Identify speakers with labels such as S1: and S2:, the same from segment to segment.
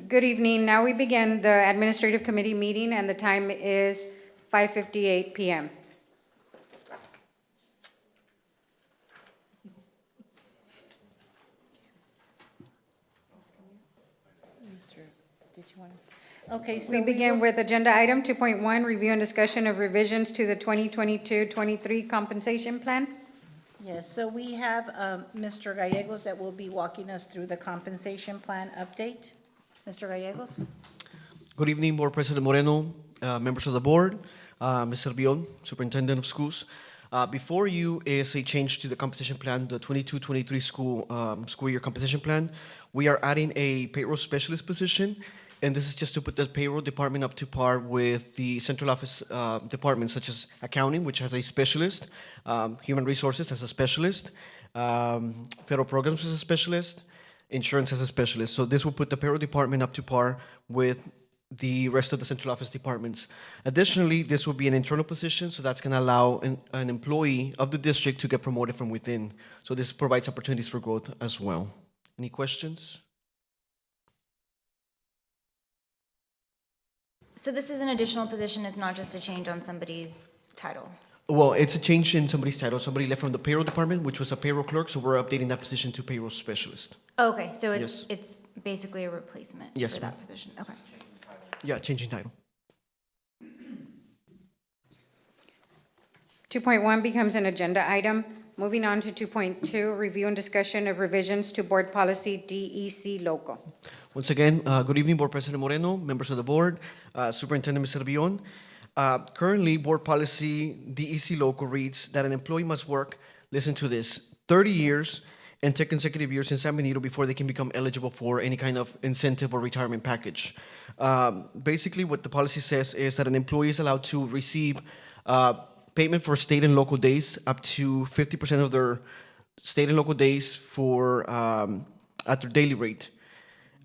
S1: Good evening. Now we begin the Administrative Committee meeting, and the time is 5:58 PM.
S2: Okay, so
S1: We begin with Agenda Item 2.1, Review and Discussion of Revisions to the 2022-23 Compensation Plan.
S2: Yes, so we have Mr. Gallegos that will be walking us through the compensation plan update. Mr. Gallegos?
S3: Good evening, Board President Moreno, members of the board, Ms. Servillon, Superintendent of Schools. Before you is a change to the compensation plan, the 22-23 school year compensation plan. We are adding a payroll specialist position, and this is just to put the payroll department up to par with the central office departments such as accounting, which has a specialist, human resources has a specialist, federal programs has a specialist, insurance has a specialist. So this will put the payroll department up to par with the rest of the central office departments. Additionally, this will be an internal position, so that's going to allow an employee of the district to get promoted from within. So this provides opportunities for growth as well. Any questions?
S4: So this is an additional position, it's not just a change on somebody's title?
S3: Well, it's a change in somebody's title. Somebody left from the payroll department, which was a payroll clerk, so we're updating that position to payroll specialist.
S4: Okay, so
S3: Yes.
S4: it's basically a replacement
S3: Yes,
S4: for
S3: ma'am.
S4: that position, okay.
S3: Yeah, changing title.
S1: 2.1 becomes an agenda item. Moving on to 2.2, Review and Discussion of Revisions to Board Policy DEC Local.
S3: Once again, good evening, Board President Moreno, members of the board, Superintendent Ms. Servillon. Currently, board policy DEC local reads that an employee must work, listen to this, 30 years and 10 consecutive years in San Benito before they can become eligible for any kind of incentive or retirement package. Basically, what the policy says is that an employee is allowed to receive payment for state and local days up to 50% of their state and local days for at their daily rate.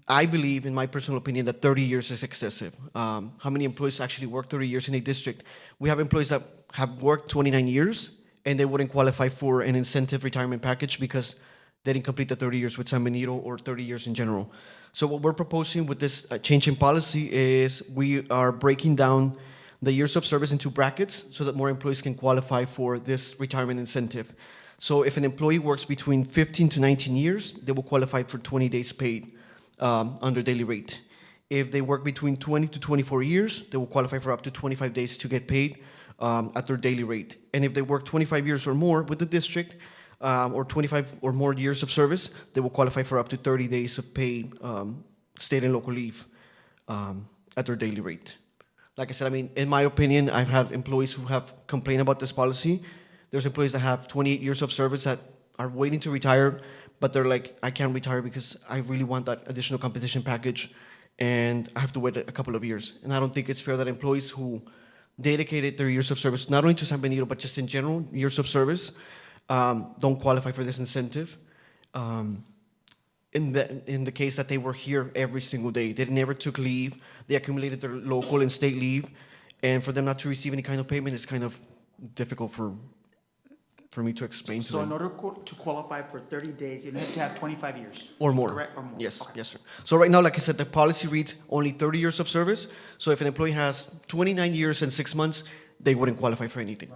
S3: I believe, in my personal opinion, that 30 years is excessive. How many employees actually work 30 years in a district? We have employees that have worked 29 years, and they wouldn't qualify for an incentive retirement package because they didn't complete the 30 years with San Benito or 30 years in general. So what we're proposing with this change in policy is we are breaking down the years of service into brackets so that more employees can qualify for this retirement incentive. So if an employee works between 15 to 19 years, they will qualify for 20 days paid under daily rate. If they work between 20 to 24 years, they will qualify for up to 25 days to get paid at their daily rate. And if they work 25 years or more with the district, or 25 or more years of service, they will qualify for up to 30 days of paid state and local leave at their daily rate. Like I said, I mean, in my opinion, I've had employees who have complained about this policy. There's employees that have 28 years of service that are waiting to retire, but they're like, I can't retire because I really want that additional compensation package, and I have to wait a couple of years. And I don't think it's fair that employees who dedicated their years of service, not only to San Benito, but just in general, years of service, don't qualify for this incentive. In the case that they were here every single day, they never took leave, they accumulated their local and state leave, and for them not to receive any kind of payment is kind of difficult for me to explain to
S5: So in
S3: them.
S5: order to qualify for 30 days, you have to have 25 years.
S3: Or more.
S5: Correct, or more.
S3: Yes,
S5: Okay.
S3: yes, sir. So right now, like I said, the policy reads only 30 years of service. So if an employee has 29 years and 6 months, they wouldn't qualify for anything.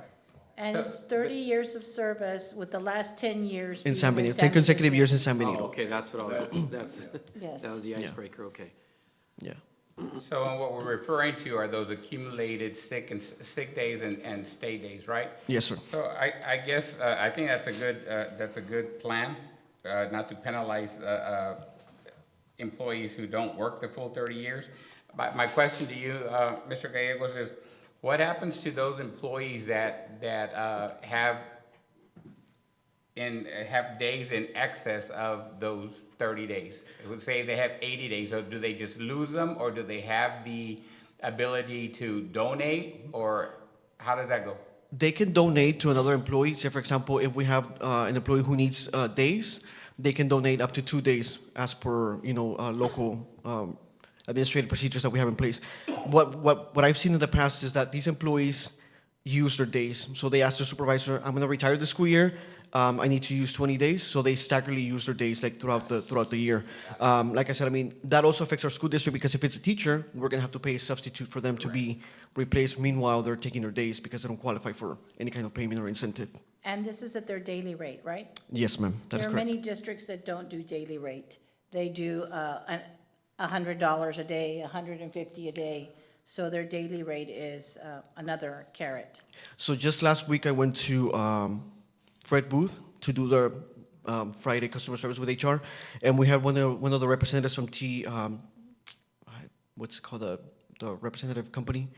S2: And it's 30 years of service with the last 10 years.
S3: In
S2: being
S3: San
S2: with
S3: Benito, 10 consecutive years in San
S6: Oh,
S3: Benito.
S6: okay, that's what I was,
S2: Yes.
S6: that was the icebreaker, okay.
S3: Yeah.
S7: So what we're referring to are those accumulated sick days and stay days, right?
S3: Yes, sir.
S7: So I guess, I think that's a good plan, not to penalize, employees who don't work the full 30 years. But my question to you, Mr. Gallegos, is what happens to those employees that have days in excess of those 30 days? Let's say they have 80 days, so do they just lose them, or do they have the ability to donate, or how does that go?
S3: They can donate to another employee. Say, for example, if we have an employee who needs days, they can donate up to 2 days as per, local administrative procedures that we have in place. What I've seen in the past is that these employees use their days. So they ask their supervisor, I'm going to retire this school year. I need to use 20 days, so they staggerly use their days like throughout the year. Like I said, I mean, that also affects our school district because if it's a teacher, we're gonna have to pay a substitute for them to be replaced. Meanwhile, they're taking their days because they don't qualify for any kind of payment or incentive.
S2: And this is at their daily rate, right?
S3: Yes, ma'am, that is
S2: There are
S3: correct.
S2: many districts that don't do daily rate. They do $100 a day, $150 a day, so their daily rate is another carrot.
S3: So just last week, I went to Fred Booth to do the Friday customer service with HR, and we had one of the representatives from what's it called, the representative company?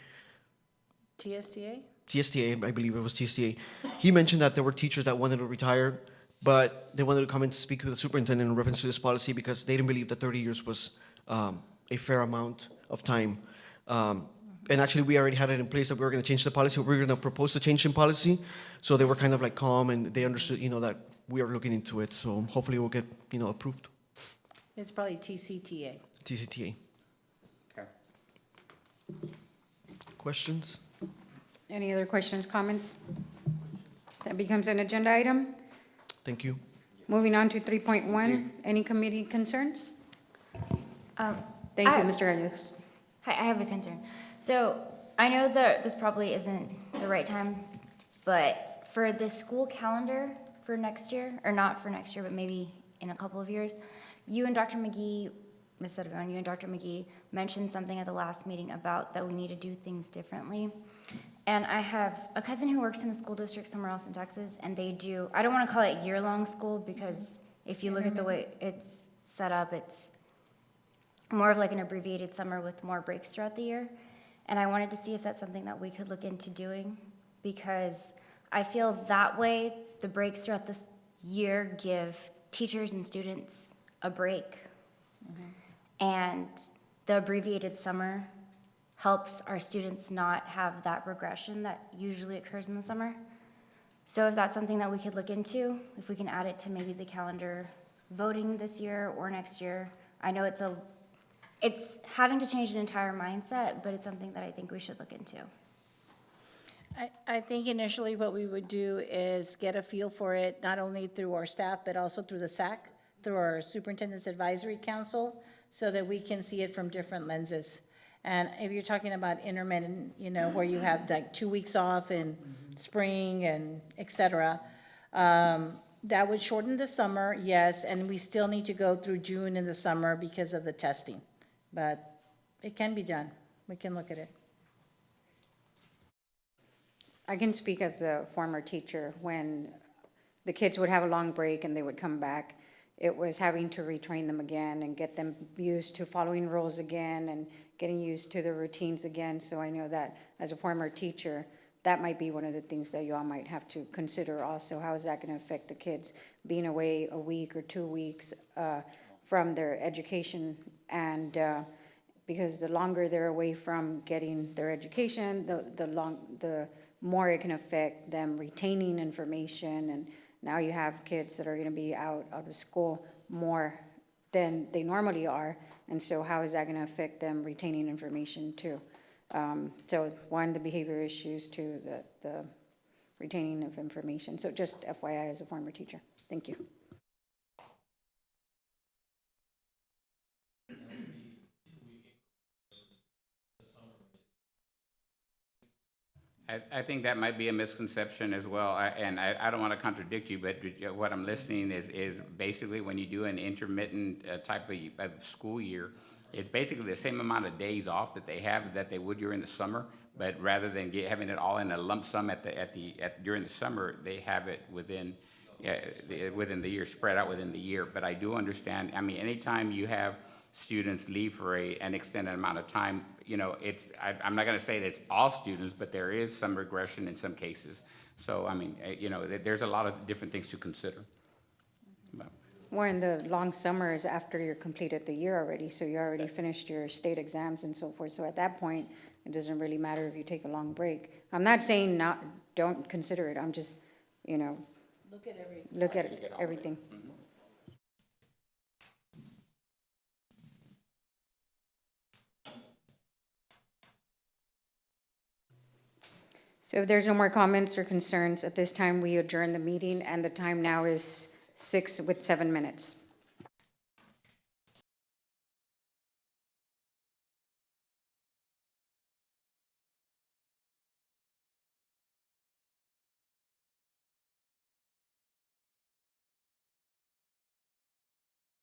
S2: TSTA?
S3: TSTA, I believe it was TSTA. He mentioned that there were teachers that wanted to retire, but they wanted to come and speak with the superintendent in reference to this policy because they didn't believe that 30 years was a fair amount of time. And actually, we already had it in place that we were going to change the policy. We were going to propose to change in policy. So they were kind of like calm and they understood, that we are looking into it. So hopefully it will get, approved.
S2: It's probably TCTA.
S3: TCTA.
S7: Okay.
S3: Questions?
S1: Any other questions, comments? That becomes an agenda item.
S3: Thank you.
S1: Moving on to 3.1, any committee concerns? Thank you,
S4: I-
S1: Mr. Gallegos.
S4: Hi, I have a concern. So I know that this probably isn't the right time, but for the school calendar for next year, or not for next year, but maybe in a couple of years, you and Dr. McGee, Ms. Cervon, you and Dr. McGee mentioned something at the last meeting about that we need to do things differently. And I have a cousin who works in a school district somewhere else in Texas, and they do, I don't want to call it year-long school because if you look at the way it's set up, it's more of like an abbreviated summer with more breaks throughout the year. And I wanted to see if that's something that we could look into doing because I feel that way the breaks throughout this year give teachers and students a break. And the abbreviated summer helps our students not have that regression that usually occurs in the summer. So if that's something that we could look into, if we can add it to maybe the calendar voting this year or next year. I know it's having to change an entire mindset, but it's something that I think we should look into.
S2: I think initially what we would do is get a feel for it, not only through our staff, but also through the SAC, through our Superintendent's Advisory Council, so that we can see it from different lenses. And if you're talking about intermittent, where you have like 2 weeks off in spring and et cetera, that would shorten the summer, yes, and we still need to go through June in the summer because of the testing. But it can be done. We can look at it.
S1: I can speak as a former teacher. When the kids would have a long break and they would come back, it was having to retrain them again and get them used to following rules again and getting used to the routines again. So I know that as a former teacher, that might be one of the things that you all might have to consider also. How is that going to affect the kids being away a week or 2 weeks from their education? And because the longer they're away from getting their education, the more it can affect them retaining information. And now you have kids that are going to be out of school more than they normally are. And so how is that going to affect them retaining information too? So one, the behavior issues, two, the retaining of information. So just FYI as a former teacher. Thank you.
S7: I think that might be a misconception as well, I don't want to contradict you, but what I'm listening is basically when you do an intermittent type of school year, it's basically the same amount of days off that they have that they would during the summer, but rather than having it all in a lump sum during the summer, they have it within the year, spread out within the year. But I do understand, I mean, anytime you have students leave for an extended amount of time, I'm not going to say that it's all students, but there is some regression in some cases. So, I mean, there's a lot of different things to consider.
S1: When the long summer is after you're completed the year already, so you already finished your state exams and so forth. So at that point, it doesn't really matter if you take a long break. I'm not saying don't consider it. I'm just,
S2: Look at
S1: everything. So if there's no more comments or concerns, at this time, we adjourn the meeting, and the time now is 6 with 7 minutes.